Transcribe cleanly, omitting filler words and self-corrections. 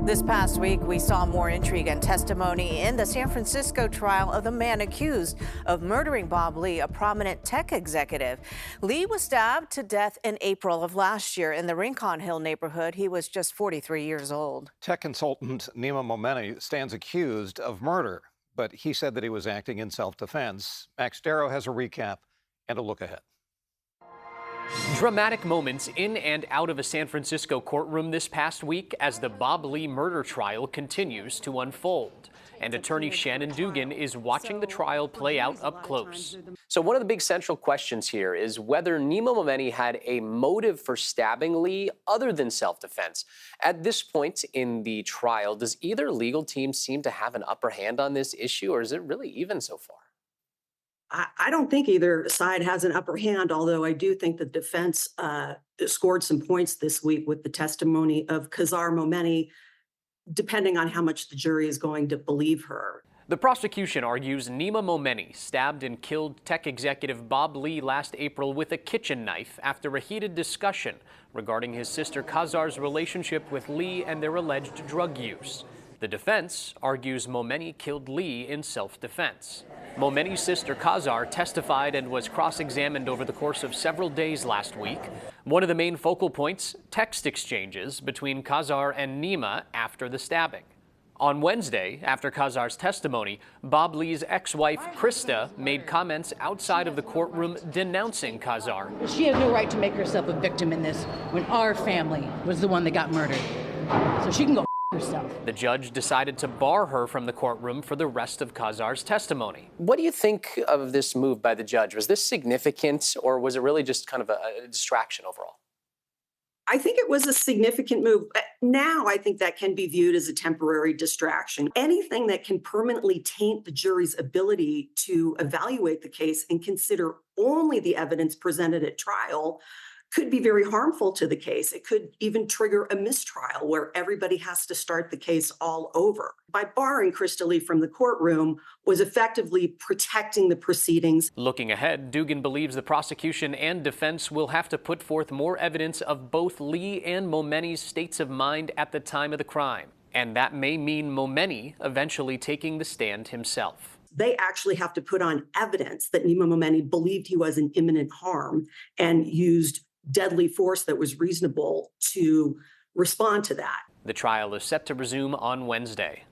This past week, we saw more intrigue and testimony in the San Francisco trial of the man accused of murdering Bob Lee, a prominent tech executive. Lee was stabbed to death in April of last year in the Rincon Hill neighborhood. He was just 43 years old. Tech consultant Nima Momeni stands accused of murder, but he said that he was acting in self-defense. Max Darrow has a recap and a look ahead. Dramatic moments in and out of a San Francisco courtroom this past week as the Bob Lee murder trial continues to unfold. And attorney Shannon Dugan is watching the trial play out up close. So one of the big central questions here is whether Nima Momeni had a motive for stabbing Lee other than self-defense. At this point in the trial, does either legal team seem to have an upper hand on this issue, or is it really even so far? I don't think either side has an upper hand, although I do think the defense scored some points this week with the testimony of Kazar Momeni, depending on how much the jury is going to believe her. The prosecution argues Nima Momeni stabbed and killed tech executive Bob Lee last April with a kitchen knife after a heated discussion regarding his sister Kazar's relationship with Lee and their alleged drug use. The defense argues Momeni killed Lee in self-defense. Momeni's sister Kazar testified and was cross-examined over the course of several days last week. One of the main focal points, text exchanges between Kazar and Nima after the stabbing. On Wednesday, after Kazar's testimony, Bob Lee's ex-wife Krista made comments outside of the courtroom denouncing Kazar. She has no right to make herself a victim in this when our family was the one that got murdered. So she can go herself. The judge decided to bar her from the courtroom for the rest of Kazar's testimony. What do you think of this move by the judge? Was this significant, or was it really just kind of a distraction overall? I think it was a significant move. Now I think that can be viewed as a temporary distraction. Anything that can permanently taint the jury's ability to evaluate the case and consider only the evidence presented at trial could be very harmful to the case. It could even trigger a mistrial where everybody has to start the case all over. By barring Krista Lee from the courtroom was effectively protecting the proceedings. Looking ahead, Dugan believes the prosecution and defense will have to put forth more evidence of both Lee and Momeni's states of mind at the time of the crime. And that may mean Momeni eventually taking the stand himself. They actually have to put on evidence that Nima Momeni believed he was in imminent harm and used deadly force that was reasonable to respond to that. The trial is set to resume on Wednesday.